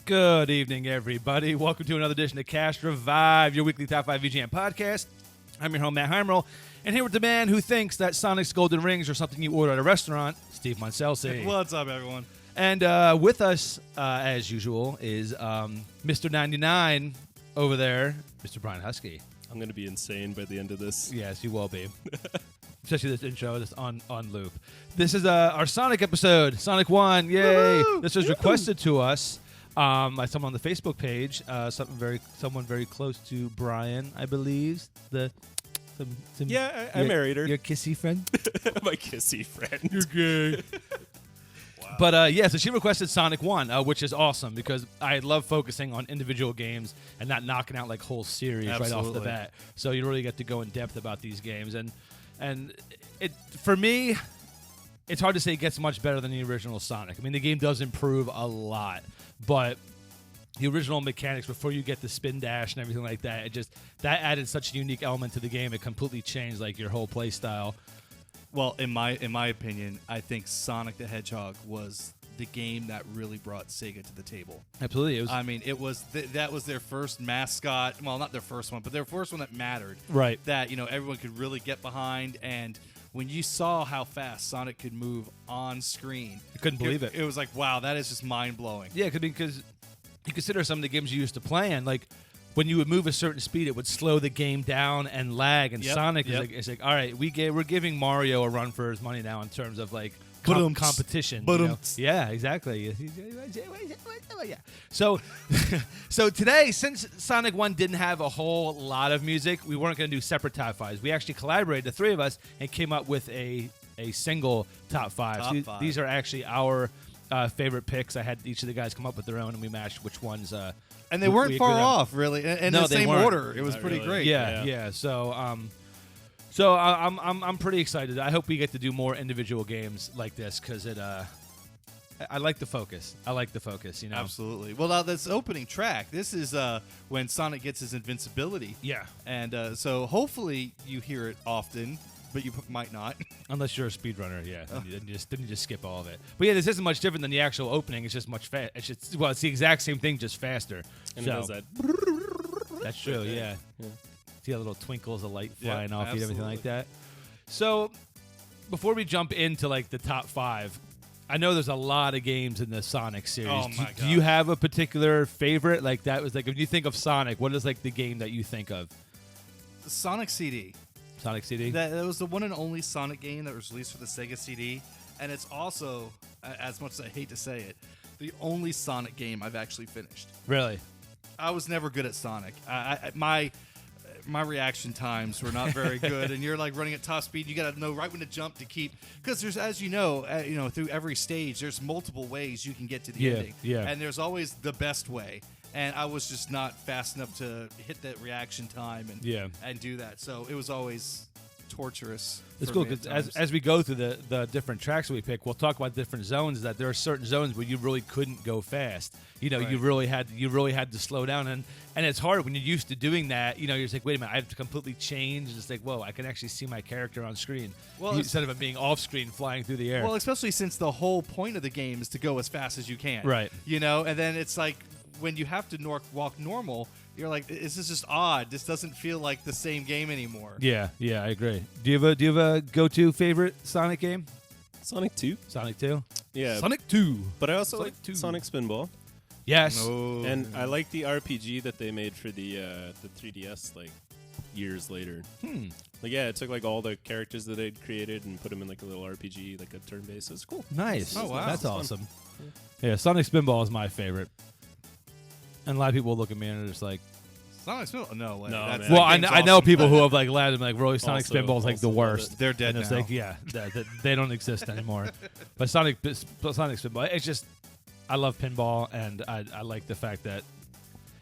Good evening, everybody. Welcome to another edition of Cast Revive, your weekly Top 5 VGM podcast. I'm your host, Matt Heimerl, and here with the man who thinks that Sonic's Golden Rings are something you order at a restaurant, Steve Monselsi. What's up, everyone? And with us, as usual, is Mr. 99 over there, Mr. Brian Husky. I'm going to be insane by the end of this. Yes, you will be. Especially this intro that's on loop. This is our Sonic episode, Sonic 1. Yay! Woo-hoo! This was requested to us by someone on the Facebook page, someone very close to Brian, I believe. I married her. Your kissy friend? My kissy friend. You're gay. Wow. But so she requested Sonic 1, which is awesome because I love focusing on individual games and not knocking out like whole series right off the bat. So you really get to go in depth about these games. And it for me, it's hard to say it gets much better than the original Sonic. I mean, the game does improve a lot, but the original mechanics before you get the spin dash and everything like that, that added such a unique element to the game. It completely changed like your whole play style. Well, in my opinion, I think Sonic the Hedgehog was the game that really brought Sega to the table. Absolutely. It was that was their first mascot. Well, not their first one, but their first one that mattered. Right. That, everyone could really get behind. And when you saw how fast Sonic could move on screen, I couldn't believe it. It was like, wow, that is just mind-blowing. Yeah, because you consider some of the games you used to play and like when you would move a certain speed, it would slow the game down and lag. And Sonic is like, all right, we're giving Mario a run for his money now in terms of like competition. Yeah, exactly. Yeah. So today, since Sonic 1 didn't have a whole lot of music, we weren't going to do separate top fives. We actually collaborated, the three of us, and came up with a single top five. These are actually our favorite picks. I had each of the guys come up with their own, and we matched which ones. And they weren't far off, really. In the same order. It was pretty great. Yeah. So I'm pretty excited. I hope we get to do more individual games like this because I like the focus. Absolutely. Well, now this opening track, this is when Sonic gets his invincibility. Yeah. And so hopefully you hear it often, but you might not. Unless you're a speedrunner, yeah. Then you just skip all of it. But yeah, this isn't much different than the actual opening. It's just much fast. It's the exact same thing, just faster. And it does that. That's true, yeah. See a little twinkles of light flying off you and everything like that. So before we jump into like the top five, I know there's a lot of games in the Sonic series. Oh my God. Do you have a particular favorite? Like that was like if you think of Sonic, what is like the game that you think of? Sonic CD. Sonic CD? That was the one and only Sonic game that was released for the Sega CD. And it's also, as much as I hate to say it, the only Sonic game I've actually finished. Really? I was never good at Sonic. My reaction times were not very good, and you're like running at top speed. You got to know right when to jump to keep, because there's, as you know, through every stage, there's multiple ways you can get to the ending. Yeah. And there's always the best way. And I was just not fast enough to hit that reaction time and do that. So it was always torturous. It's cool because as we go through the different tracks that we pick, we'll talk about different zones. That there are certain zones where you really couldn't go fast. Right. you really had to slow down, and it's hard when you're used to doing that. You're just like, wait a minute, I have to completely change. It's like, whoa, I can actually see my character on screen instead of it being off screen, flying through the air. Well, especially since the whole point of the game is to go as fast as you can. Right. And then it's like when you have to walk normal, you're like, this is just odd. This doesn't feel like the same game anymore. Yeah, I agree. Do you have a go-to favorite Sonic game? Sonic 2. Sonic 2? Yeah. Sonic 2. But I also like Sonic Spinball. Yes. Oh. And I like the RPG that they made for the 3DS like years later. It took like all the characters that they'd created and put them in like a little RPG, like a turn-based. It's cool. Nice. Oh, wow. That's awesome. Yeah, Sonic Spinball is my favorite. And a lot of people look at me and are just like, Sonic Spinball? No way. No, That's, well, that I game's know awesome. people who have like laughed and like, really, Sonic Spinball is like the worst. They're dead and it's now. like, they don't exist anymore. But Sonic Spinball, it's just, I love pinball, and I like the fact that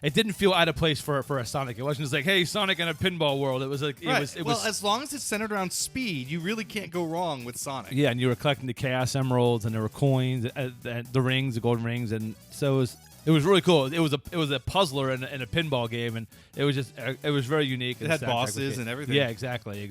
it didn't feel out of place for a Sonic. It wasn't just like, hey, Sonic in a pinball world. It was like, it was. As long as it's centered around speed, you really can't go wrong with Sonic. Yeah, and you were collecting the Chaos Emeralds, and there were coins, the rings, the golden rings, and so it was really cool. It was a puzzler in a pinball game, and it was very unique. It had bosses and everything. Yeah, exactly.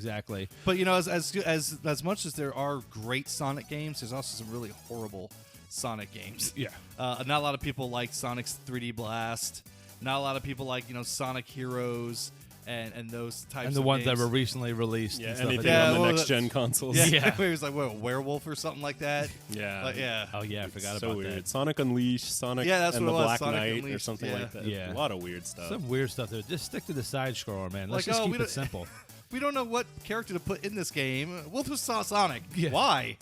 But as much as there are great Sonic games, there's also some really horrible Sonic games. Yeah. Not a lot of people like Sonic's 3D Blast. Not a lot of people like Sonic Heroes and those types. And the of ones games. that were recently released. Yeah, and stuff anything like that. on the well, next gen consoles. Yeah, Yeah. it was like what, a werewolf or something like that. Yeah. Yeah. Oh yeah, I forgot so about weird. that. Sonic Unleashed, Sonic Yeah, that's and what the it was, Black Sonic Knight or Unleashed, something yeah. like that. Yeah. A lot of weird stuff. Some weird stuff there. Just stick to the side scroller, man. Let's just we keep it don't- simple. We don't know what character to put in this game. We'll just saw Sonic. Yeah. Why?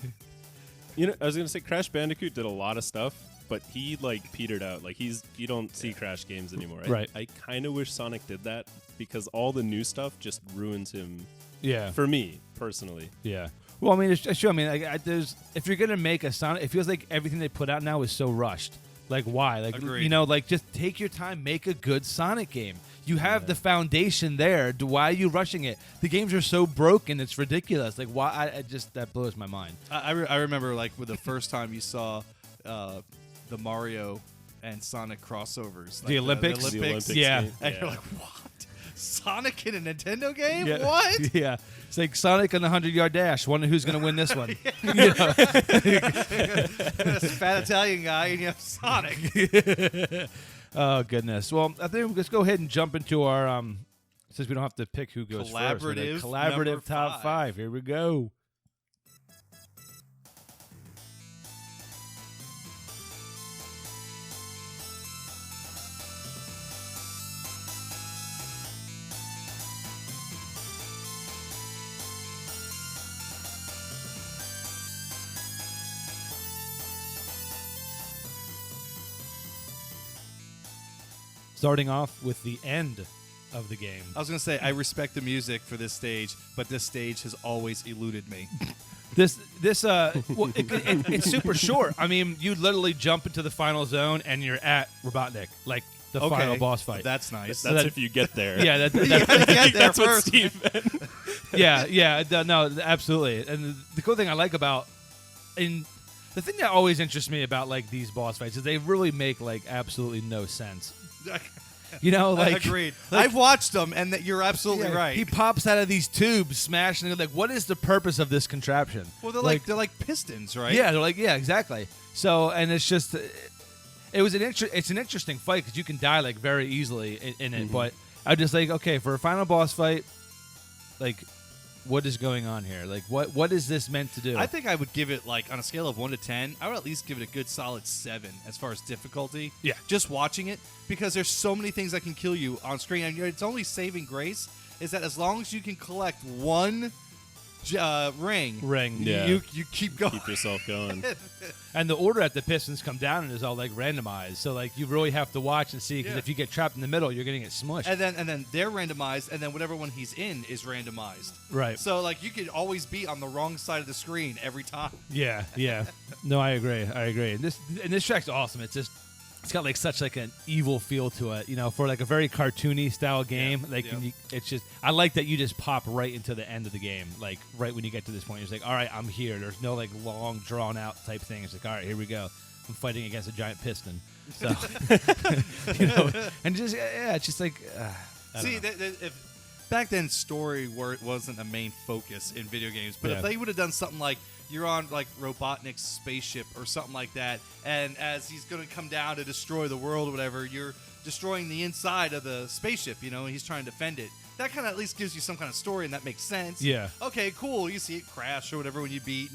I was gonna say Crash Bandicoot did a lot of stuff, but he petered out. Like you don't see Crash games anymore. Right. I kind of wish Sonic did that because all the new stuff just ruins him. Yeah. For me personally. Yeah. Well, I mean, it's true. I mean, there's if you're gonna make a Sonic, it feels like everything they put out now is so rushed. Like, why? Like, Agreed. like just take your time, make a good Sonic game. You have the foundation there. Why are you rushing it? The games are so broken, it's ridiculous. Like, why? I just that blows my mind. I remember like with the first time you saw the Mario and Sonic crossovers. Like The Olympics? The Olympics Yeah. game. And you're like, what? Sonic in a Nintendo game? Yeah. What? Yeah. It's like Sonic on the 100-yard dash. Wonder who's gonna win this one. This fat Italian guy, and you have Sonic. Oh goodness. Well, I think let's go ahead and jump into our since we don't have to pick who goes first. Collaborative Collaborative number top 5. 5. Here we go. Starting off with the end of the game. I was gonna say I respect the music for this stage, but this stage has always eluded me. Well, it's super short. I mean, you literally jump into the final zone and you're at Robotnik, like the final boss fight. That's nice. That's that- if you get there. Yeah, You gotta get there That's what first. Steve meant. no, absolutely. And the cool thing I like about, and the thing that always interests me about like these boss fights is they really make like absolutely no sense. Like Agreed. like- I've watched them, and that you're absolutely Yeah, right. He pops out of these tubes, smashing. And like, what is the purpose of this contraption? well, they're like pistons, right? Yeah, they're like, yeah, exactly. So, and it's just, it's an interesting fight because you can die like very easily in it. But I'm just like, okay, for a final boss fight, like, what is going on here? Like, what is this meant to do? I think I would give it like on a scale of 1 to 10. I would at least give it a good solid 7 as far as difficulty. Yeah. Just watching it because there's so many things that can kill you on screen, and it's only saving grace is that as long as you can collect one ring, Yeah. you keep going. Keep yourself going. and the order that the pistons come down in is all like randomized. So like you really have to watch and see because Yeah. if you get trapped in the middle, you're gonna get smushed. And then they're randomized, and then whatever one he's in is randomized. Right. So like you could always be on the wrong side of the screen every time. Yeah. No, I agree. And this track's awesome. It's got like such like an evil feel to it, for like a very cartoony style game. It's just I like that you just pop right into the end of the game, like right when you get to this point. You're just like, all right, I'm here. There's no like long drawn out type thing. It's like, all right, here we go. I'm fighting against a giant piston. So and just it's just like See, if back then story wasn't a main focus in video games, but Yeah. if they would have done something like you're on like Robotnik's spaceship or something like that, and as he's going to come down to destroy the world or whatever, you're destroying the inside of the spaceship, and he's trying to defend it. That kind of at least gives you some kind of story, and that makes sense. Yeah. Okay, cool. You see it crash or whatever when you beat,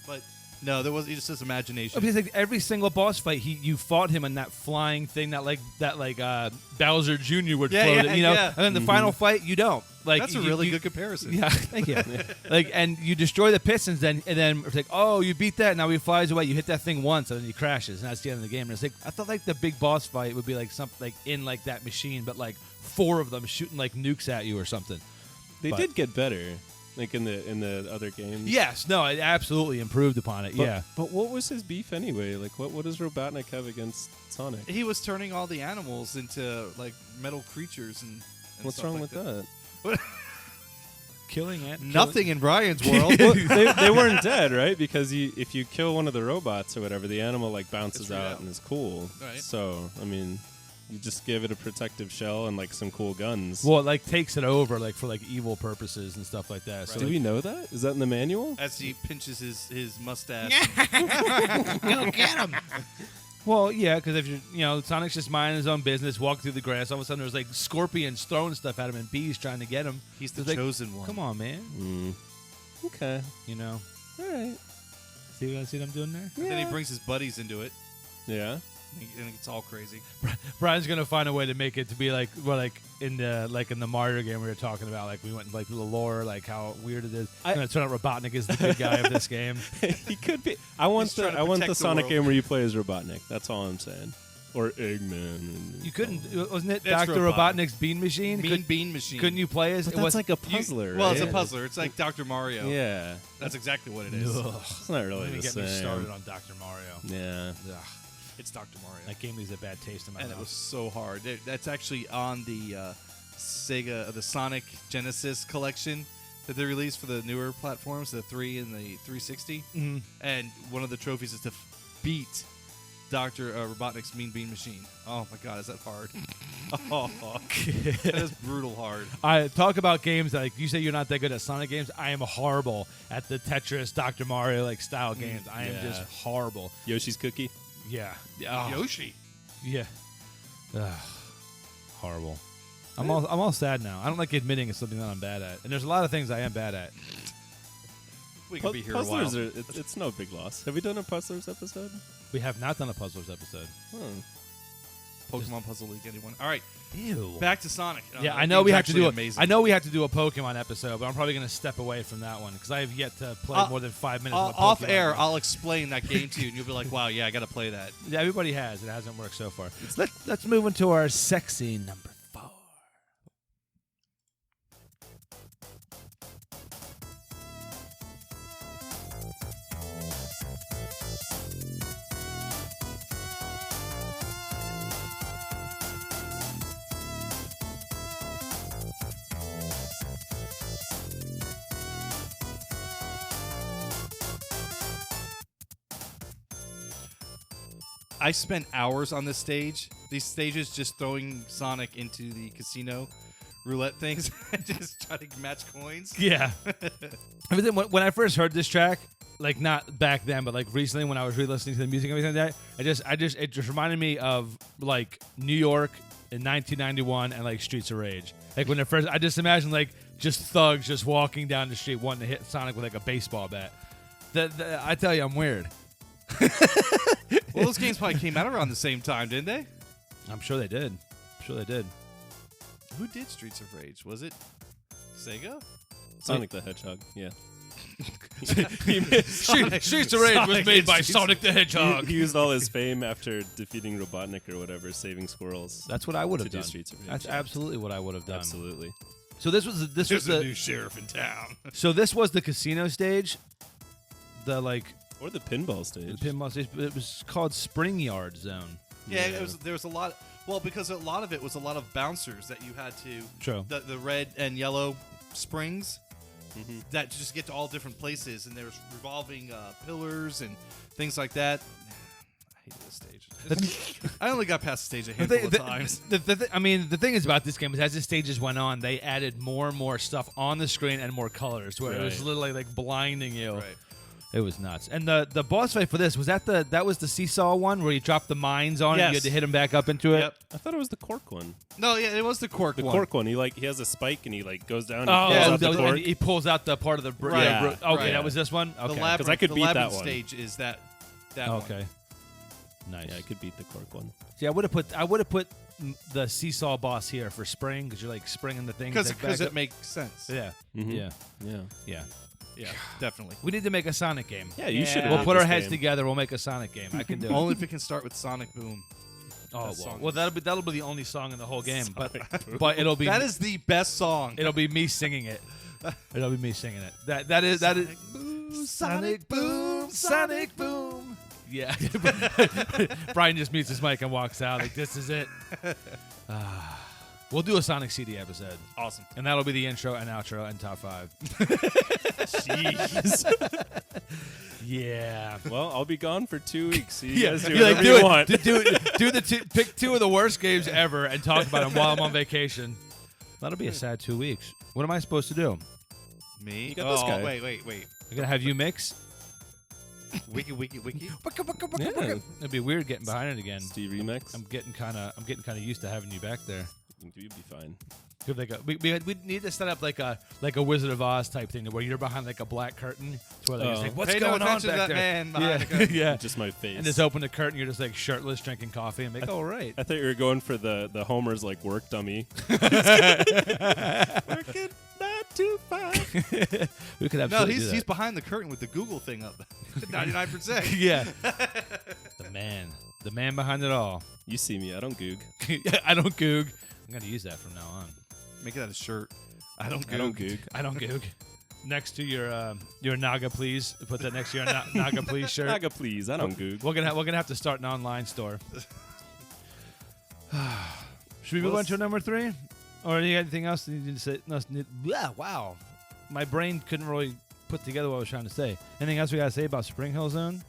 but no, there was just his imagination. because like every single boss fight, you fought him in that flying thing that Bowser Jr. would Yeah, float, yeah, and yeah. then the final fight you don't. Like That's a you- really you- good comparison. Yeah, thank you. Like, and you destroy the pistons, and then it's like, oh, you beat that. Now he flies away. You hit that thing once, and then he crashes, and that's the end of the game. And it's like I thought like the big boss fight would be like something like in like that machine, but like 4 of them shooting like nukes at you or something. They But- did get better, like in the other games. Yes, no, it absolutely improved upon it. But, Yeah, But what was his beef anyway? Like, what does Robotnik have against Sonic? He was turning all the animals into like metal creatures and What's stuff wrong like with that? killing it. Nothing in Brian's world. Well, they weren't dead, right? Because if you kill one of the robots or whatever, the animal like bounces It's right out out. and is cool. Right. So I mean, You just give it a protective shell and like some cool guns. Well, it like takes it over like for like evil purposes and stuff like that. So Do like, we know that? Is that in the manual? As he pinches his mustache. go get him. Well, yeah, because if Sonic's just minding his own business, walking through the grass, all of a sudden there's like scorpions throwing stuff at him and bees trying to get him. He's the It's like, chosen one. Come on, man. Okay. All right. See what I'm doing there? And then he brings his buddies into it, Yeah. and it's all crazy. Brian's gonna find a way to make it to be like in the Mario game we were talking about. Like we went like the lore, like how weird it is. It's gonna turn out Robotnik is the good guy of this game. He could be. I want trying to the protect the Sonic world. game where you play as Robotnik. That's all I'm saying. Or Eggman. You couldn't, wasn't it That's Dr. Robotnik's Bean Machine? Bean Machine. Couldn't you play as? But it that's was like a puzzler. Well, right? it's a puzzler. It's like Dr. Mario. Yeah. That's exactly what it is. Ugh. It's not really Don't even the get same. me started on Dr. Mario. Yeah. Ugh. It's Dr. Mario. That game leaves a bad taste in my And mouth. it was so hard. That's actually on the the Sonic Genesis collection that they released for the newer platforms, the 3 and the 360. Mhm. And one of the trophies is to beat Dr. Robotnik's Mean Bean Machine. Oh my God, is that hard? That is brutal hard. I talk about games that, like you say you're not that good at Sonic games. I am horrible at the Tetris, Dr. Mario like style games. I am yeah. just horrible. Yoshi's Cookie. Yeah. Oh, Yoshi. yeah. Ugh. Horrible. I'm all sad now. I don't like admitting it's something that I'm bad at. And there's a lot of things I am bad at. We could be here a while. Puzzlers are. It's no big loss. Have we done a Puzzlers episode? We have not done a Puzzlers episode. Pokemon Puzzle League, anyone? All right, Ew. back to Sonic. Yeah, that I know we game's have to actually do amazing. I know we have to do a Pokemon episode, but I'm probably going to step away from that one because I have yet to play more than 5 minutes. of a Off Pokemon air, game. I'll explain that game to you, and you'll be like, "Wow, yeah, I got to play that." Yeah, everybody has. It hasn't worked so far. Let's move into our sexy number 4. I spent hours on this stage. These stages just throwing Sonic into the casino roulette things and just trying to match coins. Yeah. Everything when I first heard this track, like not back then, but like recently when I was re-listening to the music and everything like that, it just reminded me of like New York in 1991 and like Streets of Rage. Like when I just imagine like just thugs just walking down the street wanting to hit Sonic with like a baseball bat. I tell you, I'm weird. Well, those games probably came out around the same time, didn't they? I'm sure they did. Who did Streets of Rage? Was it Sega? Sonic the Hedgehog. Yeah. Streets of Rage was made by Streets- Sonic the Hedgehog. He used all his fame after defeating Robotnik or whatever, saving squirrels. That's what I would to have do done. Streets of Rage. That's absolutely what I would have done. Absolutely. So this was the new sheriff in town. so this was the casino stage. The like Or the pinball stage. the pinball stage. It was called Spring Yard Zone. Yeah, there was a lot. Well, because a lot of it was a lot of bouncers that you had to. True. The red and yellow springs that just get to all different places, and there was revolving pillars and things like that. I hated this stage. I only got past the stage a handful of times. The thing is about this game is as the stages went on, they added more and more stuff on the screen and more colors, to where it was Right. literally like blinding you. Right. It was nuts. And the boss fight for this was that was the seesaw one where you dropped the mines on it and you Yes. had to hit him back up into it. Yep. I thought it was the cork one. No, yeah, it was the cork The one. cork one. He has a spike and he like goes down. And Oh, pulls yeah, out the and cork. he pulls out the part of the Right. Yeah. okay, Right. that was this one. The Okay, labyrinth, I could the beat that labyrinth one. stage is that one. okay, nice. Yeah, I could beat the cork one. See, I would have put the seesaw boss here for spring because you're like springing the things Because like, back it up. makes sense. Yeah, Mhm. yeah, Yeah. yeah. Yeah, definitely. We need to make a Sonic game. Yeah, you Yeah. should. We'll put our heads together. We'll make a Sonic game. I can do it. Only if it can start with Sonic Boom. Oh that well, song well is- that'll be the only song in the whole game. But it'll be That is the best song. it'll be me singing it. It'll be me singing it. That is Sonic Boom, Sonic Boom. Yeah. Brian just mutes his mic and walks out like this is it. We'll do a Sonic CD episode. Awesome. And that'll be the intro and outro and top 5. Jeez. Yeah. Well, I'll be gone for 2 weeks. So you guys do You're whatever do you it. want. Pick 2 of the worst games ever and talk about them while I'm on vacation. That'll be a sad 2 weeks. What am I supposed to do? Me? You got this guy. Wait. I'm gonna have you mix. Wiki. Yeah. It'd be weird getting behind it again. Steve remix. I'm getting kind of used to having you back there. You'd be fine. We need to set up like a Wizard of Oz type thing where you're behind like a black curtain to where like, what's Pay going no on attention back to that there? man behind the curtain. Yeah. Just my face. And just open the curtain, you're just like shirtless drinking coffee and like, oh right. I thought you were going for the Homer's like work dummy. Working 9 to 5. We could No, absolutely do he's that. behind the curtain with the Google thing up. 99%. Yeah. The man behind it all. You see me, I don't goog. I don't goog. I'm gonna use that from now on. Make it out a shirt. I don't I don't goog. I don't goog. Next to your Naga please. Put that next to your Naga please shirt. Naga, please. I don't goog. We're gonna have to start an online store. Should we move on to number 3? Or do you got anything else that you need to say? No, yeah, wow. My brain couldn't really put together what I was trying to say. Anything else we gotta say about Spring Hill Zone?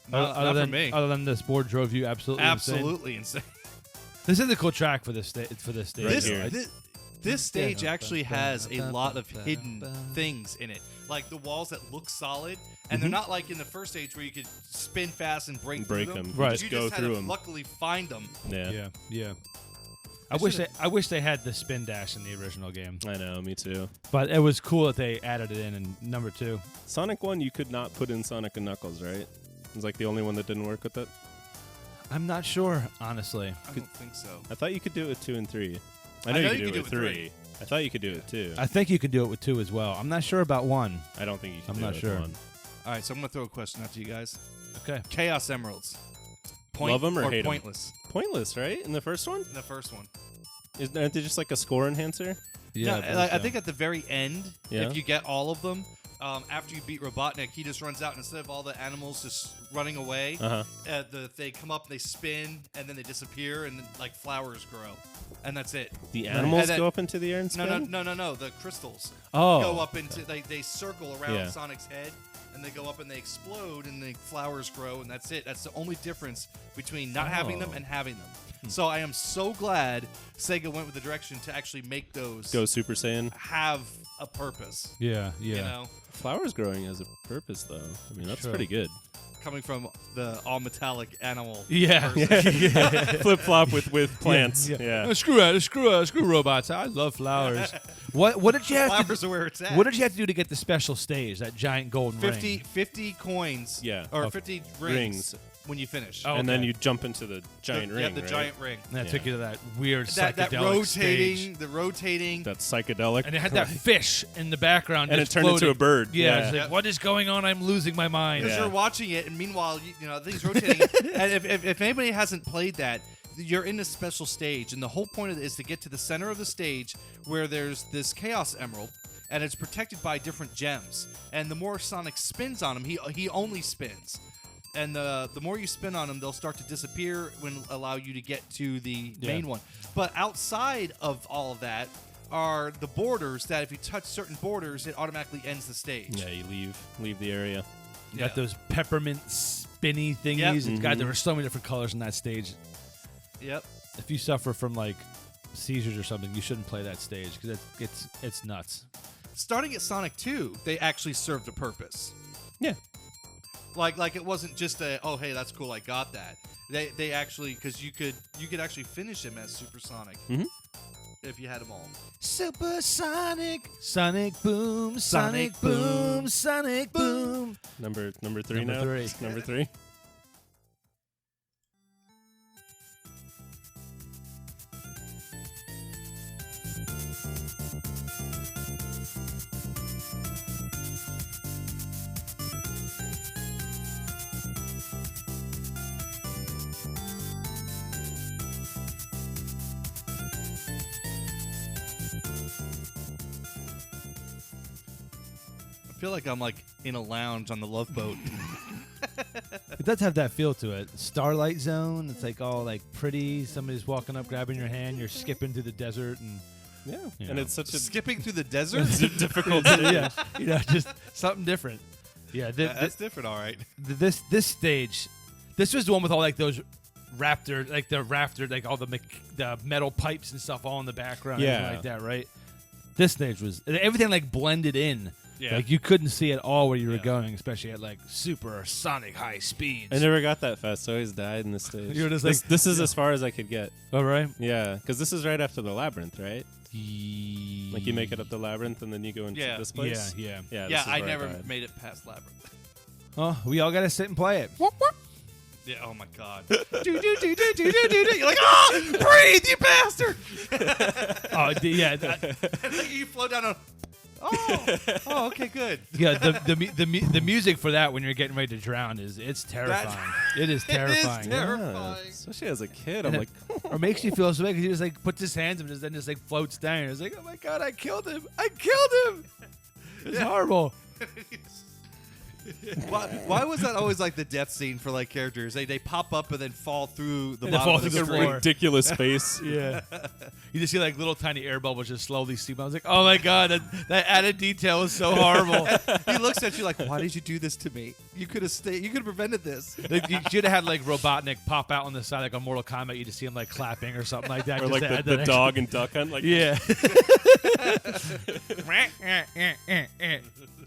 Not for me. Other than this board drove you absolutely insane. This is a cool track for this stage. Right This stage actually has a lot of hidden things in it. Like the walls that look solid, and they're not like in the first stage where you could spin fast and break Break through them. Right. Just You go just had through to them. luckily find them. Yeah. I wish they had the spin dash in the original game, I know, me too. but it was cool that they added it in number 2. Sonic 1, you could not put in Sonic and Knuckles, right? It was like the only one that didn't work with it. I'm not sure, honestly. I don't think so. I thought you could do it with 2 and 3. I know you could do it with 3. I thought you could do it with 2. I think you can do it with 2 as well. I'm not sure about 1. I don't think you can I'm do not it sure. with 1. All right, so I'm gonna throw a question out to you guys. Okay. Chaos Emeralds. Love 'em or hate 'em? pointless Pointless, right? In the first one? in the first one. Aren't they just like a score enhancer? Yeah, No, I think at the very end, Yeah. if you get all of them, after you beat Robotnik, he just runs out, and instead of all the animals just running away, they come up, they spin, and then they disappear, and then, like flowers grow, and that's it. The animals And then- go up into the air and spin? No. The crystals Oh. go up into they circle around Yeah. Sonic's head, and they go up and they explode, and the flowers grow, and that's it. That's the only difference between not having them and having them. So I am so glad Sega went with the direction to actually make those Go Super Saiyan. have a purpose. Yeah. You know, Flowers growing has a purpose, though. I mean, that's True. pretty good. coming from the all metallic animal. Yeah. person. Flip flop with plants. Yeah. Yeah. Screw robots. I love flowers. What did you have to Flowers are where it's at. What did you have to do to get the special stage, that giant golden 50 coins. Yeah. Or Of 50 rings. when you finish. Oh, And then okay. you jump into the giant ring. Yeah, the right? giant ring. And that Yeah. took you to that weird That psychedelic stage. rotating. That's psychedelic. And it had that fish in the background. And just it turned into floating. a bird. Yeah. Yeah. It's like, Yep. what is going on? I'm losing my mind. Because Yeah. you're watching it, and meanwhile, you know, the thing's rotating. And if anybody hasn't played that, you're in a special stage, and the whole point of it is to get to the center of the stage where there's this Chaos Emerald, and it's protected by different gems. And the more Sonic spins on him, he only spins. And the more you spin on them, they'll start to disappear when allow you to get to the main one. But outside of all of that are the borders that if you touch certain borders, it automatically ends the stage. Yeah, you leave the area. You got those peppermint spinny thingies. Yep. It's God, there were so many different colors in that stage. Yep. If you suffer from like seizures or something, you shouldn't play that stage because it's nuts. Starting at Sonic 2, they actually served a purpose. Yeah. Like it wasn't just a, oh hey, that's cool, I got that. They actually, because you could actually finish him as Super Sonic if you had them all. Super Sonic, Sonic Boom, Sonic Boom, Sonic Boom. Number 3 Number now? 3. Number 3? I feel like I'm like in a lounge on the Love Boat. It does have that feel to it. Starlight Zone. It's like all like pretty. Somebody's walking up, grabbing your hand. You're skipping through the desert, and Yeah. You And know. it's such a Skipping through the desert? difficult stage. yeah, just something different. Yeah, that's different. All right. This stage, this was the one with all like those raptor, like the rafter, like all the metal pipes and stuff all in the background, and everything like that, right? This stage was everything like blended in. Yeah. Like you couldn't see at all where you were going, especially at like super sonic high speeds. I never got that fast. I always died in this stage. You were just this is as far as I could get. All right. Yeah, because this is right after the labyrinth, right? Like you make it up the labyrinth and then you go into this place. Yeah. Yeah, I never made it past labyrinth. Oh, we all gotta sit and play it. Yeah. Oh my God. You're like, oh, breathe, you bastard. Oh, yeah. And like you float down. Oh, okay, good. Yeah, the music for that when you're getting ready to drown it's terrifying. It is terrifying. It is terrifying. Yeah, especially as a kid, I'm like, or makes you feel so bad because he just like puts his hands up and then just like floats down. It's like, oh my God, I killed him! It's horrible. Why was that always like the death scene for like characters? They pop up and then fall through the And bottom fall of the through the screen. floor. ridiculous face. Yeah, you just see like little tiny air bubbles just slowly steam. I was like, oh my God, that added detail is so horrible. He looks at you like, why did you do this to me? You could have stayed. You could have prevented this. Like, you should have had like Robotnik pop out on the side like on Mortal Kombat. You just see him like clapping or something like that. Or just like to add the that dog and duck hunt. Like, yeah.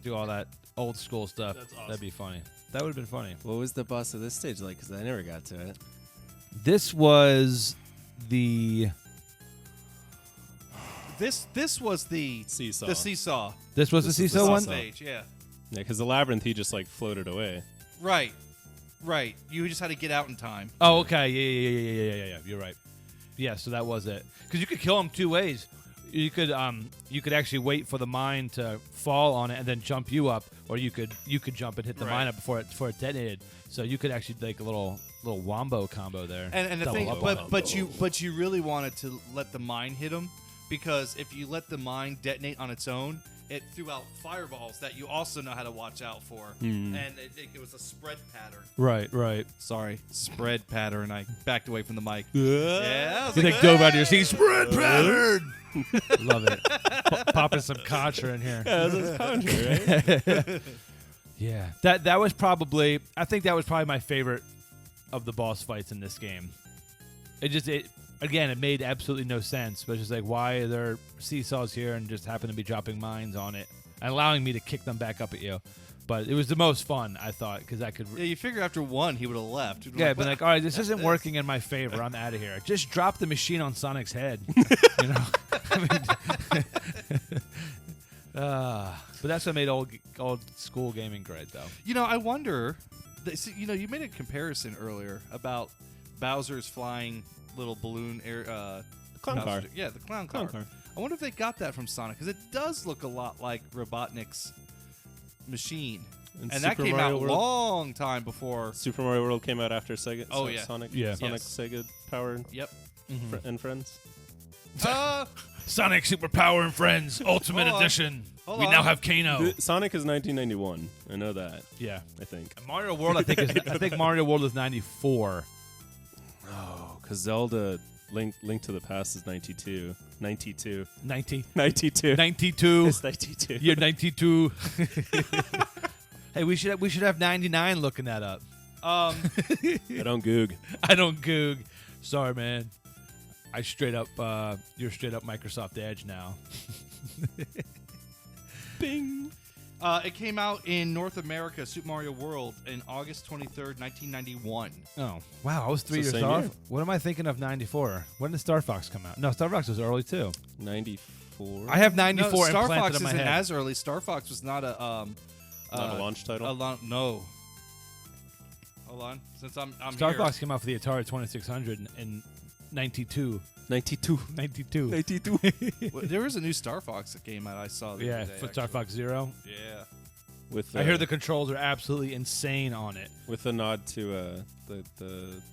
Do all that old school stuff. That's awesome. That'd be funny. That would have been funny. What was the boss of this stage like? Because I never got to it. This was the This was the Seesaw. The seesaw. this was This the is the seesaw one. seesaw. Stage, yeah. Yeah, because the labyrinth, he just like floated away. Right. You just had to get out in time. Oh, okay. Yeah. You're right. Yeah, so that was it. Because you could kill him two ways. You could actually wait for the mine to fall on it and then jump you up, or you could jump and hit the mine up before it detonated. So you could actually like a little wombo combo there. And the Double thing, wombo. but you really wanted to let the mine hit him, because if you let the mine detonate on its own, it threw out fireballs that you also know how to watch out for, and it was a spread pattern. Right. Sorry, spread pattern. I backed away from the mic. Yeah. I was You like, like dove out of your seat. Spread pattern. Love it. Popping some Contra in here. Yeah, that's Contra, right? Yeah, that was probably. I think that was probably my favorite of the boss fights in this game. It made absolutely no sense. But it's just like, why are there seesaws here and just happen to be dropping mines on it and allowing me to kick them back up at you? But it was the most fun, I thought, because I could. Yeah, you figure after one he would have left. Yeah, but like, all right, this isn't working in my favor. I'm out of here. Just drop the machine on Sonic's head. You know. But that's what made old school gaming great, though. You know, I wonder. You made a comparison earlier about Bowser's flying little balloon air. Clown car. Yeah, the clown car. I wonder if they got that from Sonic, because it does look a lot like Robotnik's machine. And that Super came Mario out World? long time before. Super Mario World came out after Sega. Oh, yeah. Sonic. Yeah. Sonic, Yes. Sega Power Yep. and Friends. Sonic Super Power and Friends Ultimate Hold on. Edition. Hold We on. now have Kano. Sonic is 1991. I know that. Yeah. I think. Mario World, I think Mario World is 94. Oh, because Zelda Link to the Past is 92. 90. 92. 92. It's 92. Year 92. Hey, we should have 99 looking that up. I don't goog. I don't goog. Sorry, man. You're straight up Microsoft Edge now. Bing. It came out in North America, Super Mario World, in August 23rd, 1991. Oh, wow. I was 3 So years same off. year. What am I thinking of 94? When did Star Fox come out? No, Star Fox was early, too. 94. I have 94 No, Star implanted Fox in my isn't head. as early. Star Fox was not a Not a launch title. No. Hold on, since I'm Star here. Fox came out for the Atari 2600 in 92. 92. 92. 92. Well, there was a new Star Fox that came out. I saw. The Yeah, other day, for Star actually. Fox Zero. Yeah. With I hear the controls are absolutely insane on it. with a nod to the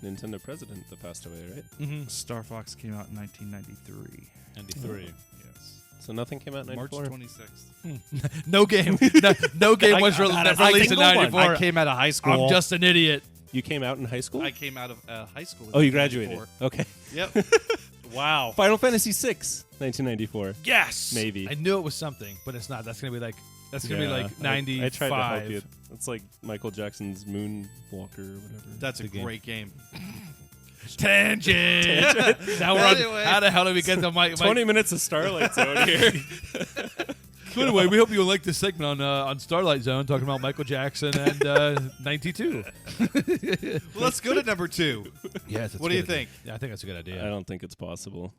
Nintendo president that passed away, right? Mm-hmm. Star Fox came out in 1993. 93. Yes. So nothing came out in March 94. 26th. No game. No game was released in 94. I came out of high school. I'm just an idiot. You came out in high school? I came out of high school. in Oh, you graduated. 1994. Okay. Yep. Wow. Final Fantasy VI, 1994. Yes. Maybe. I knew it was something, but it's not. That's going to be like That's gonna be like 95. I tried to help you. It's like Michael Jackson's Moonwalker or whatever. That's a great game. Tangent. Now we're on. Anyway. How the hell did we get to Mike? 20 minutes of Starlight Zone here. So anyway, we hope you like this segment on Starlight Zone, talking about Michael Jackson and 92. Well, let's go to number 2. Yes. What do you think? Yeah, I think that's a good idea. I don't think it's possible.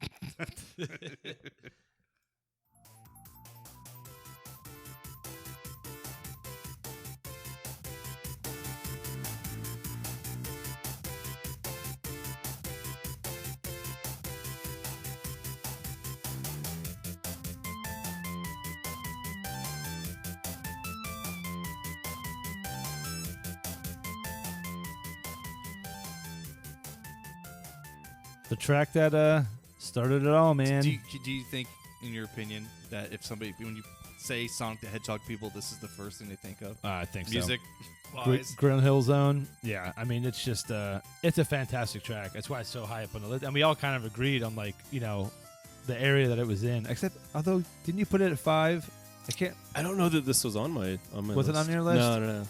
The track that started it all, man. Do you think, in your opinion, that if somebody, when you say Sonic the Hedgehog people, this is the first thing they think of? I think Music so. wise. Green Hill Zone. Yeah, I mean, it's just it's a fantastic track. That's why it's so high up on the list. And we all kind of agreed on, like, you know, the area that it was in. Except, although, didn't you put it at 5? I can't. I don't know that this was on my Was it list. on your list? No.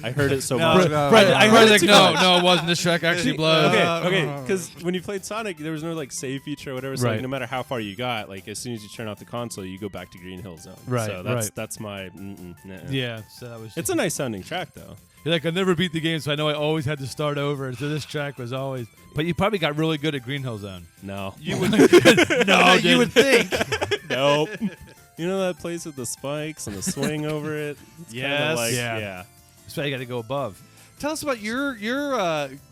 I heard it so No, much. no, Brett, no, I no. heard like, no, it wasn't. This track actually blows. Okay, because when you played Sonic, there was no like save feature or whatever. So like, Right. no matter how far you got, like as soon as you turn off the console, you go back to Green Hill Zone. Right, So that's my. Nah. Yeah, so that was. It's a nice sounding track though. You're like, I never beat the game, so I know I always had to start over. So this track was always. But you probably got really good at Green Hill Zone. No. You would, No, you would think. Nope. You know that place with the spikes and the swing over it? It's kinda Yes. like, Yeah. yeah. That's why you got to go above. Tell us about your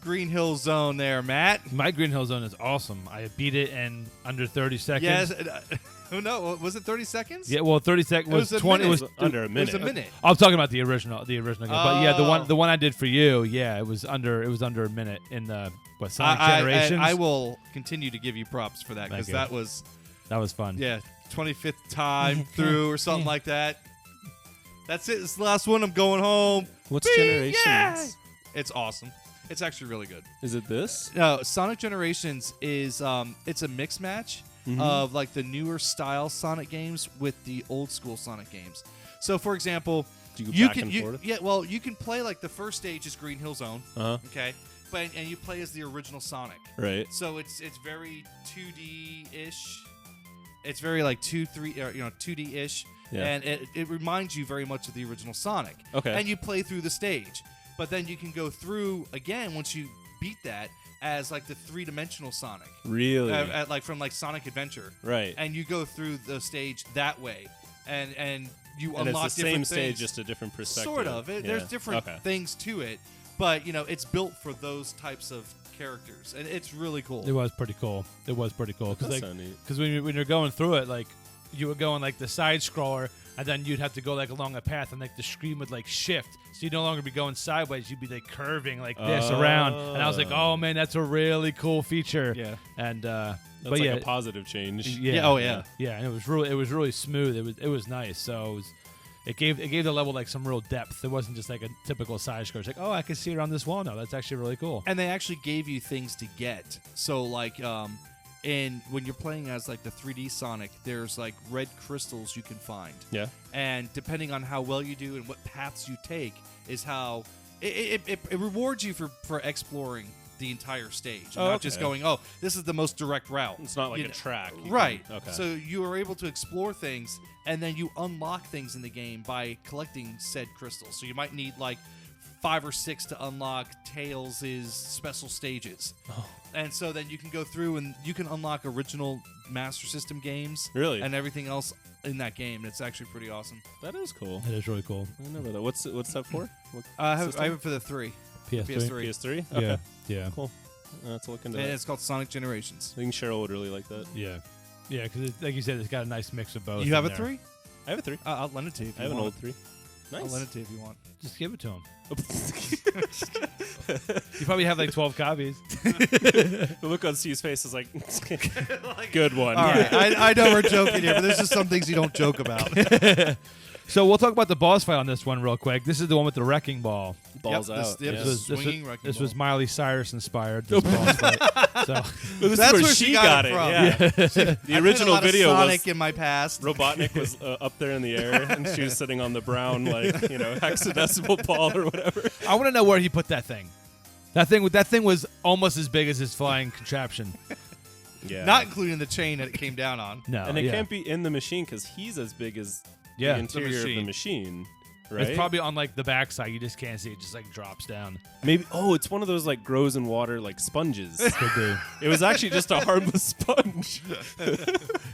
Green Hill Zone there, Matt. My Green Hill Zone is awesome. I beat it in under 30 seconds. Yes. Oh no, was it 30 seconds? Yeah, well, 30 seconds It was was a 20. It minute. was Under a It minute. was a minute. I'm talking about the original game. But yeah, Oh. the one I did for you, yeah, it was under a minute in the Sonic Generations. And I will continue to give you props for that because Thank you. that was That was fun. 25th time through or something like that. That's it. It's the last one. I'm going home. What's Whee! Generations? Yeah! It's awesome. It's actually really good. Is it this? No, Sonic Generations is it's a mix match Mhm. of like the newer style Sonic games with the old school Sonic games. So, for example, Do you go you back can and you, forth? yeah, well, you can play like the first stage is Green Hill Zone, Uh-huh. okay, and you play as the original Sonic. Right. So it's very 2D ish. It's very like 2D ish, Yeah. and it reminds you very much of the original Sonic. Okay. And you play through the stage, but then you can go through again once you beat that as like the 3-dimensional Sonic, Really? like from like Sonic Adventure, Right. and you go through the stage that way, and you And unlock it's the different same things. stage, just a different perspective. Sort of. There's Yeah. different Okay. things to it, but it's built for those types of characters, and it's really cool. It was pretty cool. Because That sounds neat. when you're going through it, like you were going like the side scroller, and then you'd have to go like along a path, and like the screen would like shift, so you'd no longer be going sideways. You'd be like curving like this around, and I was like, oh man, that's a really cool feature. Yeah. And That's but like yeah, a positive change. yeah, Yeah, oh, yeah. yeah, and it was really smooth. It was nice. So it gave the level like some real depth. It wasn't just like a typical side scroller. It's like, oh, I can see it on this wall now. That's actually really cool. And they actually gave you things to get. So like and when you're playing as like the 3D Sonic, there's like red crystals you can find. Yeah. And depending on how well you do and what paths you take is how it rewards you for exploring the entire stage. And not just okay. going, oh, this is the most direct route. It's not like You a know, track. You Right. can- okay. So you are able to explore things, and then you unlock things in the game by collecting said crystals. So you might need like 5 or 6 to unlock Tails' special stages. Oh. And so then you can go through and you can unlock original Master System games. Really? And everything else in that game. It's actually pretty awesome. That is cool. It is really cool. I never that. What's that for? What I have system? it for the 3. PS3. PS3. PS3? Yeah, Okay. yeah, Cool. Let's look into And that. it's called Sonic Generations. I think Cheryl would really like that. yeah, yeah. Because like you said, it's got a nice mix of both. You have in a there. 3? I have a 3. I'll lend it to you if I you have an want. old 3. I'll Nice. lend it to you if you want. Just give it to him. You probably have like 12 copies. The look on Steve's face is like, good one. All right, I know we're joking here, but there's just some things you don't joke about. So we'll talk about the boss fight on this one real quick. This is the one with the wrecking ball. Balls Yep, out. this- yeah. yep. This was Miley Cyrus inspired. This boss fight. So This That's is where she got it from. Yeah. The I played original a lot video of was Sonic in my past. Robotnik was up there in the air, and she was sitting on the brown, hexadecimal ball or whatever. I want to know where he put that thing. That thing was almost as big as his flying contraption. Yeah. Not including the chain that it came down on. No, and it can't be in the machine because he's as big as Yeah. the interior of the machine. machine. Right? It's probably on like the backside. You just can't see it. Just like drops down. Maybe. Oh, it's one of those like grows in water like sponges. Could be. It was actually just a harmless sponge.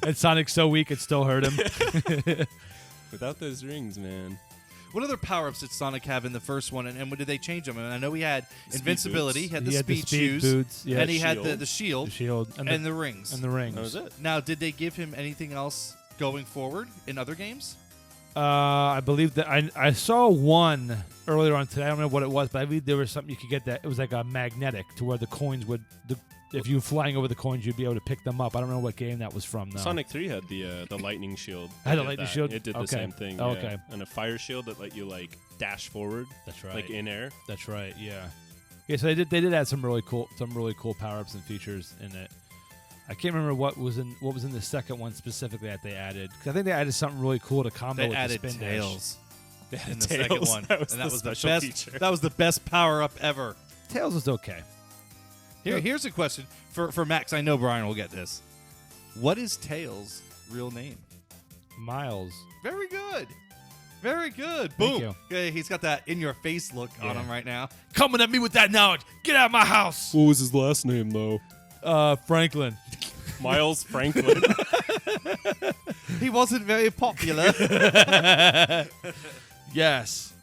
And Sonic's so weak it still hurt him. Without those rings, man. What other power-ups did Sonic have in the first one, and when did they change them? And I know he had Speed invincibility, boots. he had the He had the speed speed shoes, boots, yeah. and he had Shield. the shield, The shield and the rings. and the rings. That was it. Now, did they give him anything else going forward in other games? I believe that I saw one earlier on today. I don't know what it was, but I believe there was something you could get that it was like a magnetic to where the coins would. If you were flying over the coins, you'd be able to pick them up. I don't know what game that was from though. Sonic 3 had the lightning shield. Had a It did lightning that. shield? It did Okay. the same thing. Oh, yeah. okay. And a fire shield that let you like dash forward, That's right. like in air. That's right. Yeah. Yeah. So they did add some really cool power ups and features in it. I can't remember what was in the second one specifically that they added. 'Cause I think they added something really cool to combo They with added the spin tails They had in the tails. second one, That was and that the was the special best. feature. That was the best power-up ever. dash. Tails was okay. Here's a question for Max. I know Brian will get this. What is Tails' real name? Miles. Very good. Very good. Thank Boom. you. Yeah, he's got that in-your-face look on Yeah. him right now. Coming at me with that knowledge. Get out of my house. What was his last name though? Franklin. Miles Franklin. He wasn't very popular. Yes.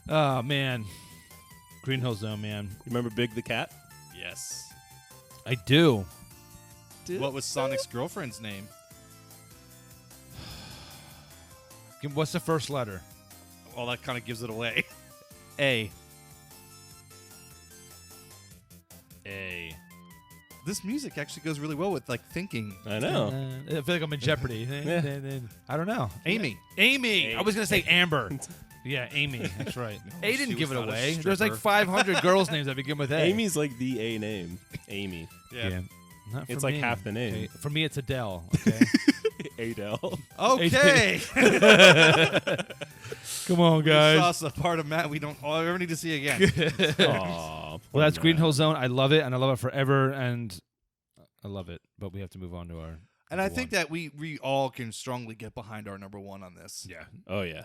Oh man. Green Hill Zone, man. Remember Big the Cat? Yes. I do. What was Sonic's girlfriend's name? What's the first letter? Well, that kind of gives it away. A. A. This music actually goes really well with like thinking. I know. I feel like I'm in Jeopardy. I don't know. Amy. Amy. I was gonna say Amber. Yeah, Amy. That's right. A she didn't give was it not a away. There's like stripper. 500 girls' names that begin with A. Amy's like the A name. Amy. Yeah. Not for It's like me. half the name. Okay. For me, it's Adele. Okay. Adele. Okay. Come on, We guys. saw a part of Matt we don't ever need to see again. Aww. Well, that's Green Hill Zone. I love it, and I love it forever, and I love it. But we have to move on to our. And I number think one. that we all can strongly get behind our number one on this. Yeah. Oh yeah.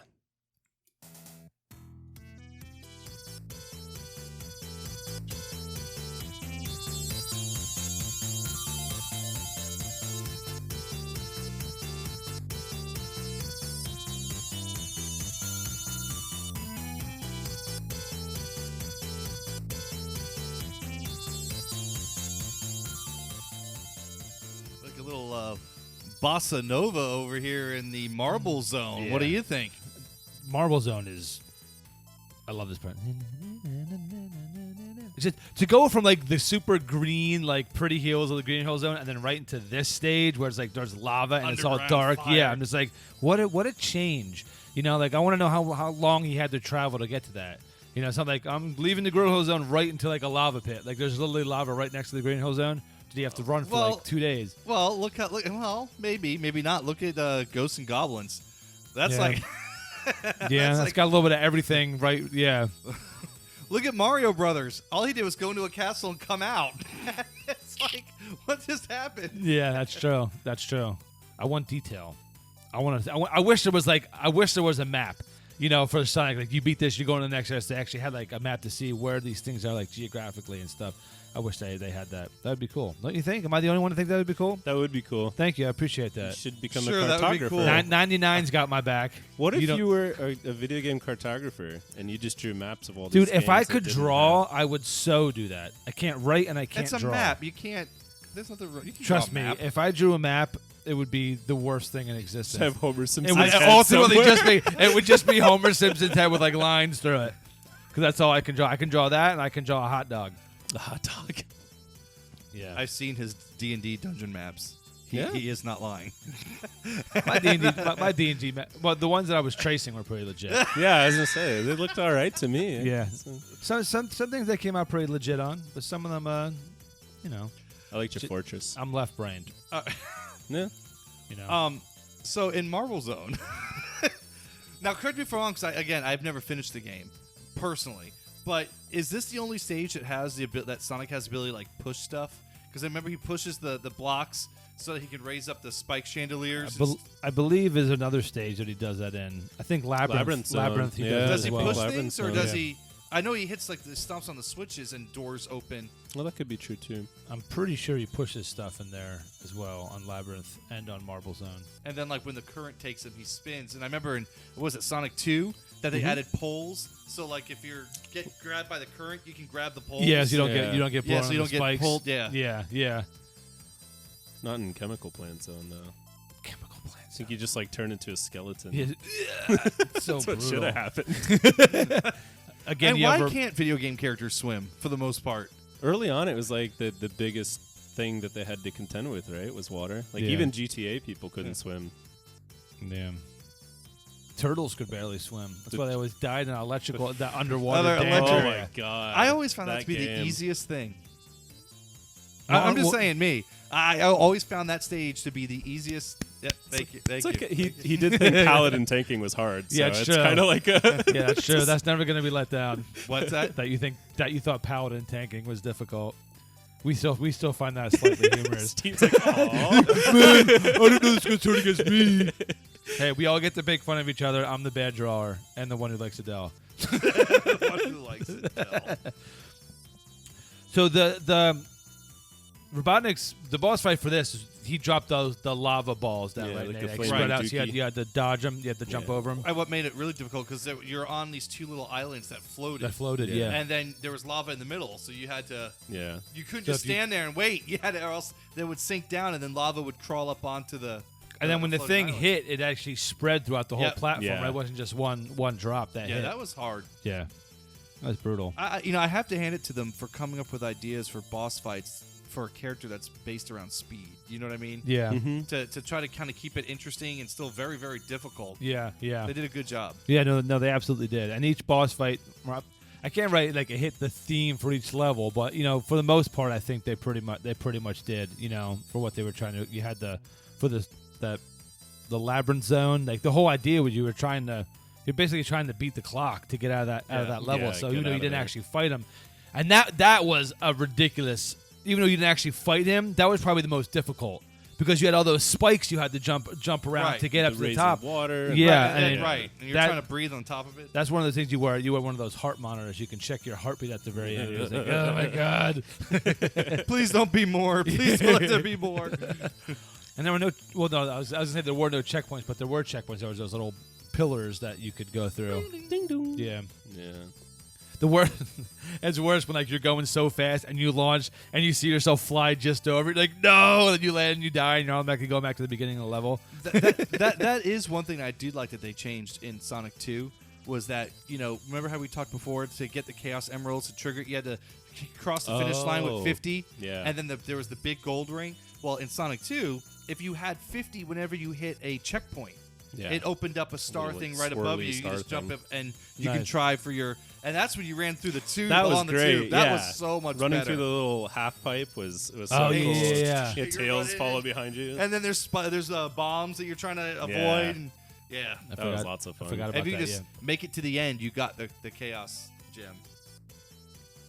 Like a little bossa nova over here in the Marble Zone. What do Yeah. you think? Marble Zone is. I love this part. It's just to go from like the super green, like pretty hills of the Green Hill Zone, and then right into this stage where it's like there's lava and it's all Underground dark. fire. Yeah, I'm just like, what a change. You know, like I want to know how long he had to travel to get to that. You know, something like I'm leaving the Green Hill Zone right into like a lava pit. Like there's literally lava right next to the Green Hill Zone. Did he have to run for Well- like 2 days? Well, well, maybe not. Look at Ghosts and Goblins. That's Yeah. like Yeah, that's like- got a little bit of everything, right? Yeah. look at Mario Brothers. All he did was go into a castle and come out. It's like, what just happened? Yeah, that's true. That's true. I want detail. I wish there was a map. You know, for Sonic, like you beat this, you go on to the next. They actually had like a map to see where these things are, like geographically and stuff. I wish they had that. That would be cool. Don't you think? Am I the only one to think that would be cool? That would be cool. Thank you. I appreciate You that. should become Sure, a that would be cartographer. cool. 99's got my back. What if don't- you were a video game cartographer and you just drew maps of all Dude, these if I games that could didn't draw, have- I would so do that. I can't write and I can't It's a draw. map. You can't. There's nothing. You can Trust draw me, a map. if I drew a map, it would be the worst thing in Just existence. have Homer It Simpson's would head ultimately somewhere. it would just be Homer Simpson's head with like lines through it. Because that's all I can draw. I can draw that, and I can draw a hot dog. the hot dog. Yeah. I've seen his D&D dungeon maps. He is not lying. My D&D, well, the ones that I was tracing were pretty legit. Yeah, I was gonna say they looked all right to me. Yeah. So, Some things that came out pretty legit on, but some of them, I liked your fortress. I'm left-brained. Yeah. So in Marble Zone, now correct me if I'm wrong, because I've never finished the game personally. But is this the only stage that has that Sonic has the ability to like push stuff? Because I remember he pushes the blocks so that he can raise up the spike chandeliers. I believe there's another stage that he does that in. I think Labyrinth. Labyrinth He yeah. does Does as he well. push Labyrinth things, or Zone. does he? I know he hits like the stomps on the switches and doors open. Well, that could be true too. I'm pretty sure he pushes stuff in there as well on Labyrinth and on Marble Zone. And then like when the current takes him, he spins. And I remember in what was it Sonic 2 that they added poles. So like if you're getting grabbed by the current, you can grab the poles. Yes, you don't Yeah. get blown so on you the don't get spikes. pulled. Yeah. Yeah. Not in Chemical Plant Zone though. Chemical I plants. think you just like turn into a skeleton. Yeah. So That's what should brutal. have happened. Again, And you why ever, can't video game characters swim for the most part? Early on, it was like the biggest thing that they had to contend with, right? Was water. Like Yeah. even GTA people couldn't swim. Damn. Turtles could barely swim. That's The- why they always died in the underwater Other dam. electric- Oh my god! I always found that to be game. the easiest thing. Well, I'm just well- saying, me. I always found that stage to be the easiest. Yeah, thank you. It's Thank like you. he did think paladin tanking was hard. So Yeah, it's it's true. kind of like a Yeah, that's true. That's never going to be let down. What's that? that you thought paladin tanking was difficult. We still find that slightly humorous. Steve's like, "Aw." I didn't know this was turn against me. Hey, we all get to make fun of each other. I'm the bad drawer and the one who likes Adele. One who likes it. Tell. So the Robotnik's the boss fight for this, he dropped the lava balls down Yeah, right like there. the They flame spread out. So dookie. you had to dodge them. You had to jump Yeah. over them. What made it really difficult because you're on these two little islands that floated. That floated. Yeah. Yeah. And then there was lava in the middle, so you had to. yeah. You couldn't So just if you- stand there and wait. You had to, or else they would sink down, and then lava would crawl up onto the. And then when the floating thing island. hit, it actually spread throughout the whole Yep. platform. Yeah. Right? It wasn't just one drop that Yeah, hit. that was hard. Yeah. That was brutal. I have to hand it to them for coming up with ideas for boss fights for a character that's based around speed. You know what I mean? Yeah. Mm-hmm. To try to kind of keep it interesting and still very, very difficult. Yeah. Yeah. They did a good job. Yeah, no, they absolutely did. And each boss fight, I can't write like hit the theme for each level, but for the most part, I think they pretty much did. For what they were trying to. You had the labyrinth zone. Like the whole idea was you're basically trying to beat the clock to get out of that level. Yeah, so get you out of didn't there. actually fight him, and that was a ridiculous. Even though you didn't actually fight him, that was probably the most difficult because you had all those spikes you had to jump around Right. to get up to the raising top. water. and- Yeah, right, and right. And you're that- trying to breathe on top of it. That's one of the things you wear. You wear one of those heart monitors. You can check your heartbeat at the very end. You're just like, oh my god! Please don't be more. Please don't let there be more. And there were no. Well, no, I was gonna say there were no checkpoints, but there were checkpoints. There was those little pillars that you could go through. Ding dong. Yeah. Yeah. The worst. It's worse when like you're going so fast and you launch and you see yourself fly just over. You're like no, and then you land and you die and you're automatically going back to the beginning of the level. that is one thing I do like that they changed in Sonic 2 was that remember how we talked before to get the Chaos Emeralds to trigger it, you had to cross the finish line Oh, with 50, yeah. and then there was the big gold ring. Well, in Sonic 2, if you had 50 whenever you hit a checkpoint, Yeah. it opened up a star Little, thing like, right above swirly you. You star can just jump thing. up and you can Nice. try for your. And that's when you ran through the tube. That was on the great. Tube. That yeah. was so much Running better. through the little half pipe was so Oh, cool. yeah. You're Tails running follow in. behind you. And then there's bombs that you're trying to avoid. Yeah. And yeah. I That was lots of fun. I forgot about If you that. just make it to the end, you got the Chaos Gem.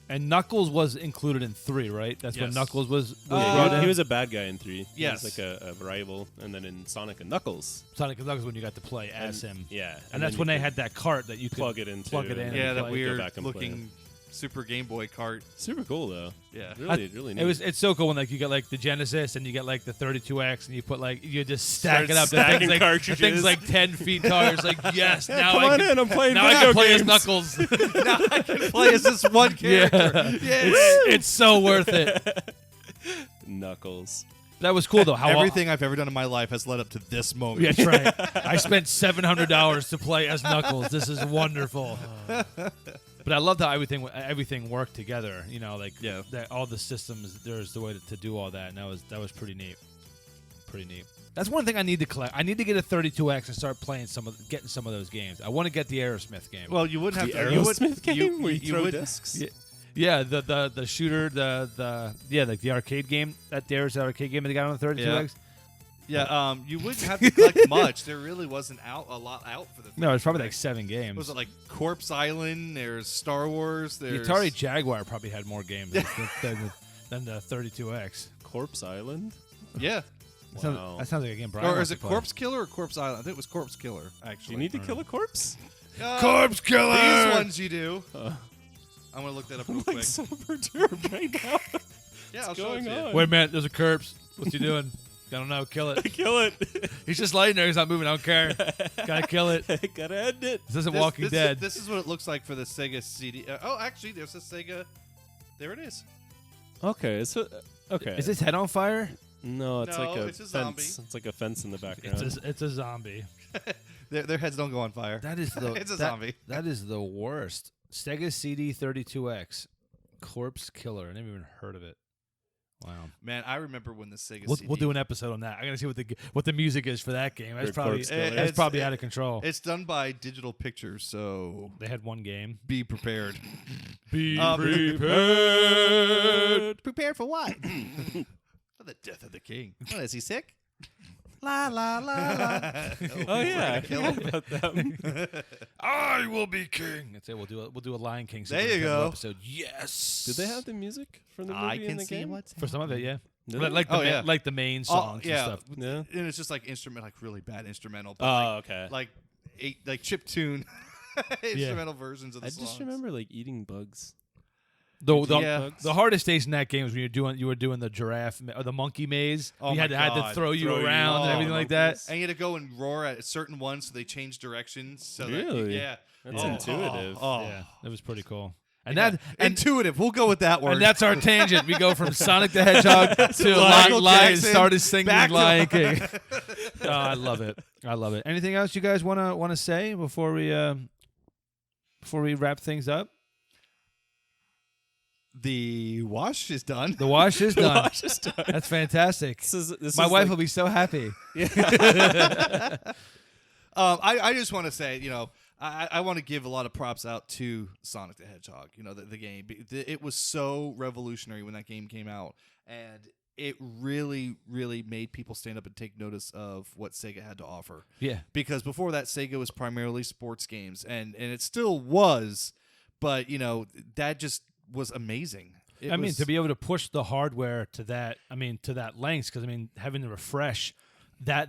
And Knuckles was included in 3, right? That's when Yes. Knuckles was Yeah, brought in. he was a bad guy in 3. Yes. He was like a rival. And then in Sonic and Knuckles. Sonic and Knuckles when you got to play as and- him. Yeah. And that's then when you they could had that cart that you could plug it into. plug it in. and Yeah, and that play. weird back and play looking Super Game Boy cart. Super cool though. Yeah. Really neat. It's so cool when like you get like the Genesis and you get like the 32X and you put like you just stack Start it up. stacking The cartridges. thing's like 10 feet tall. It's like yes, now Come I on can, in, I'm playing now I video can play as games. Knuckles. Now I can play as this one character. Yeah, it's so worth it. Knuckles. That was cool though. How Everything I've ever done in my life has led up to this moment. Yeah, that's right. I spent $700 to play as Knuckles. This is wonderful. But I loved how everything worked together. Like Yeah. that all the systems. There's the way to do all that, and that was pretty neat. Pretty neat. That's one thing I need to collect. I need to get a 32X and start playing getting some of those games. I want to get the Aerosmith game. Well, you wouldn't have The to. You would, Aerosmith game where you throw would- discs. Yeah, the shooter, like the arcade game. That Dare's arcade game that they got on the 32X. Yeah, you wouldn't have to collect much. There really wasn't a lot out for the. No, it's probably 32X. like 7 games. Was it like Corpse Island? There's Star Wars. The There's Atari Jaguar probably had more games than the 32X. Corpse Island. Yeah. Wow. That sounds like a game Brian Or wants is it to play. Corpse Killer or Corpse Island? I think it was Corpse Killer, Do actually. you need to kill a corpse? Corpse Killer? These ones you do. I'm going to look that up real I'm quick. like so perturbed right now. Yeah, I'll What's show it going to you. on? Wait a minute, there's a corpse. What's he doing? I don't know. Kill it. Kill it. He's just laying there. He's not moving. I don't care. Gotta kill it. Gotta end it. This isn't Walking Dead. This is what it looks like for the Sega CD. Actually, there's a Sega. There it is. Okay, so okay. Is his head on fire? No, it's No, like a it's a fence. zombie. It's like a fence in the background. It's a zombie. Their heads don't go on fire. That is the It's a that- zombie. That is the worst. Sega CD 32X, Corpse Killer. I never even heard of it. Wow. Man, I remember when the Sega We'll, CD. we'll do an episode on that. I gotta see what the music is for that game. That's For probably Corpse Killer. that's probably out of control. It's done by Digital Pictures, so They had one game. be prepared. Be prepared. Prepared for what? For the death of the king. What, is he sick? La la la la. Oh yeah, I kill forgot him. about them. I will be king. That's it. We'll do a Lion King. There you Super Nintendo go. episode. Yes. Did they have the music from the movie I in can the see game? what's for some of it? Yeah. Did Like, they? like the Oh, yeah. like the main songs yeah. and stuff. Yeah. And it's just like instrument, like really bad instrumental. But Oh, okay. like chip tune instrumental versions of the I songs. just remember like eating bugs. Yeah. The hardest stage in that game was when you were doing the giraffe or the monkey maze. Oh you had my to God. throw you Throw you around and all everything the like that. monkeys. And you had to go and roar at certain ones so they change directions. So Really? That yeah. That's Yeah. intuitive. Yeah, it was pretty cool. And Yeah. that and Intuitive. We'll go with that word. and that's our tangent. We go from Sonic the Hedgehog to Michael Lion. Jackson, Started singing back to- Lion King. Oh, I love it. I love it. Anything else you guys wanna say before we wrap things up? The wash is done. The wash is done. Watch this time. That's fantastic. This My is wife like- will be so happy. I just want to say, I want to give a lot of props out to Sonic the Hedgehog. The game. It was so revolutionary when that game came out, and it really, really made people stand up and take notice of what Sega had to offer. Yeah. Because before that, Sega was primarily sports games, and it still was, but that just was amazing. I mean, to be able to push the hardware to that length, because having to refresh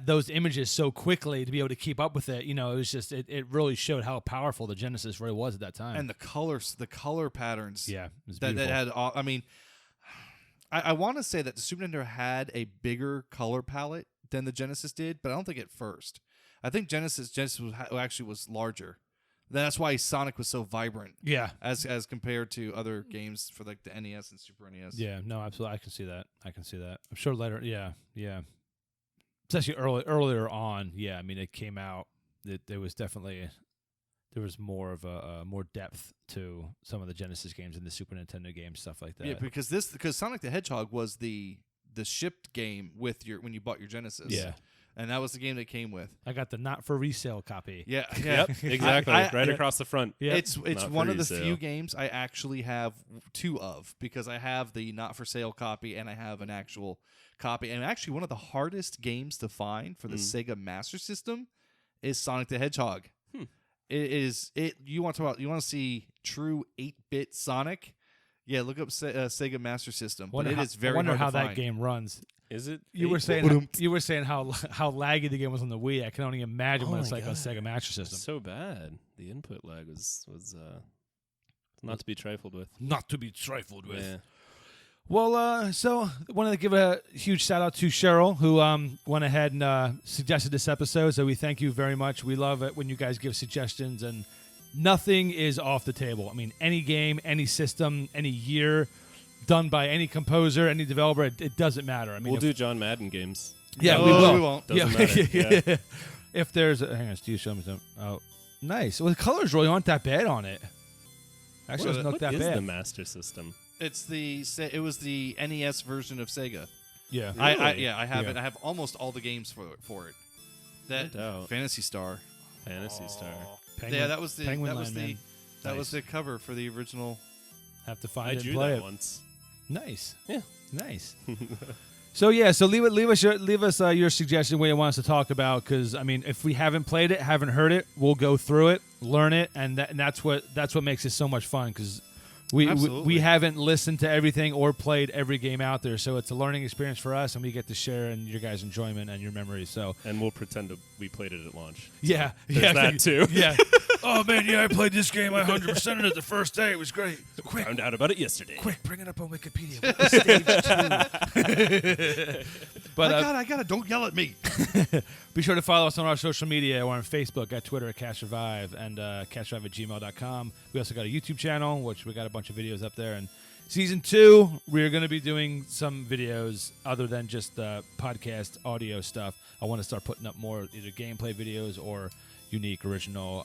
those images so quickly to be able to keep up with it, it was just it really showed how powerful the Genesis really was at that time. and the color patterns. yeah, it was that beautiful. had. I want to say that the Super Nintendo had a bigger color palette than the Genesis did, but I don't think at first. I think Genesis actually was larger. That's why Sonic was so vibrant. Yeah. As compared to other games for like the NES and Super NES. Yeah, no, absolutely. I can see that. I'm sure later. Yeah. Especially earlier on. Yeah, it came out. There was more of a more depth to some of the Genesis games and the Super Nintendo games, stuff like that. Yeah, because Sonic the Hedgehog was the shipped game with when you bought your Genesis. Yeah. And that was the game that came with. I got the not for resale copy. Yeah. Yep, exactly. Right across the front. Yeah. It's Not one for of the resale. few games I actually have two of, because I have the not for sale copy and I have an actual copy. And actually one of the hardest games to find for the Sega Master System is Sonic the Hedgehog. You want to see true 8-bit Sonic? Yeah, look up Sega Master System. But it is very I wonder hard how to that find. game runs. Is it? You were 8-bit? saying how laggy the game was on the Wii. I can only imagine Oh what it's my like on God. Sega Master System. So bad. The input lag was not to be trifled with. Not to be trifled with. Yeah. Well, so I wanted to give a huge shout out to Cheryl, who went ahead and suggested this episode. So we thank you very much. We love it when you guys give suggestions, and nothing is off the table. Any game, any system, any year, done by any composer, any developer, it doesn't matter. We'll do John Madden games. Yeah, No, we will. we won't. Doesn't matter. Yeah. If there's hang on, Steve, show me some. Oh, nice. Well, the colors really aren't that bad on it. Actually, it doesn't look What that is bad. the Master System? It was the NES version of Sega. Yeah. Really? I have Yeah. it. I have almost all the games for it. That No doubt. Phantasy Star. Fantasy Star. Penguin, Yeah, that was the Penguin that was Line, the man. that was Nice. the cover for the original. Have to find I it and drew play that it. once. Nice. Yeah. Nice. So leave us your suggestion what you want us to talk about, because I mean, if we haven't played it, haven't heard it, we'll go through it, learn it, and that's what makes it so much fun, because we Absolutely. haven't listened to everything or played every game out there, so it's a learning experience for us, and we get to share in your guys' enjoyment and your memories. So And we'll pretend we played it at launch. yeah, There's that too. Yeah. Oh man, yeah, I played this game. I 100%ed it the first day. It was great. Quick, Found out about it yesterday. quick, bring it up on Wikipedia. What was stage 2? But I got it. Don't yell at me. be sure to follow us on our social media. We're on Facebook, at Twitter, at Cash Revive, and cashrevive@gmail.com. We also got a YouTube channel, which we got a bunch of videos up there. And season 2, we're going to be doing some videos other than just podcast audio stuff. I want to start putting up more either gameplay videos or unique, original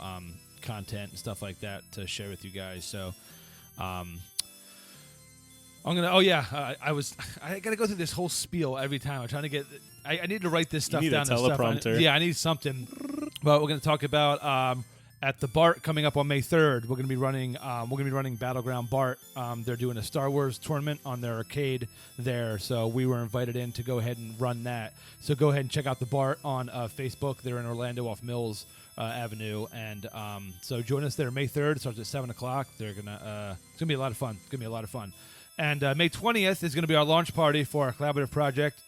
content and stuff like that to share with you guys. So, I'm gonna. Oh yeah, I gotta go through this whole spiel every time. I'm trying to get. I need to write this stuff need a down. and stuff. teleprompter. I need something. But we're gonna talk about at the BART coming up on May 3rd. We're gonna be running. Battleground BART. They're doing a Star Wars tournament on their arcade there. So we were invited in to go ahead and run that. So go ahead and check out the BART on Facebook. They're in Orlando off Mills Avenue, and so join us there May 3rd. It starts at 7:00. They're gonna. It's gonna be a lot of fun. It's gonna be a lot of fun. And May 20th is going to be our launch party for our collaborative project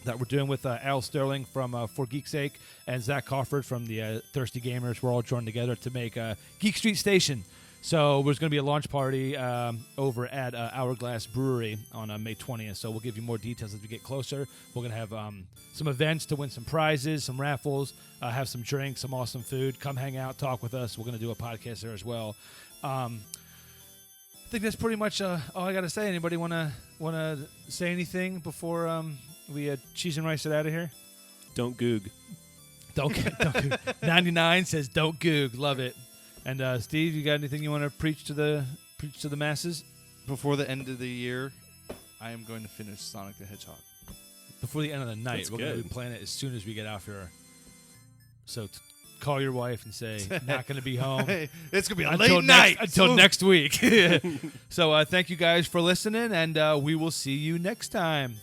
that we're doing with Al Sterling from For Geek's Sake and Zach Crawford from the Thirsty Gamers. We're all joined together to make Geek Street Station. So there's going to be a launch party over at Hourglass Brewery on May 20th. So we'll give you more details as we get closer. We're going to have some events to win some prizes, some raffles, have some drinks, some awesome food. Come hang out, talk with us. We're going to do a podcast there as well. I think that's pretty much all I got to say. Anybody want to say anything before we cheese and rice it out of here? Don't goog. Don't goog. 99 says don't goog. Love it. And Steve, you got anything you want to preach to the masses? Before the end of the year, I am going to finish Sonic the Hedgehog. Before the end of the night, That's we're going to good. be playing it as soon as we get out here. So call your wife and say, not going to be home. Hey, it's going to be a until late night. until next week. So thank you guys for listening, and we will see you next time.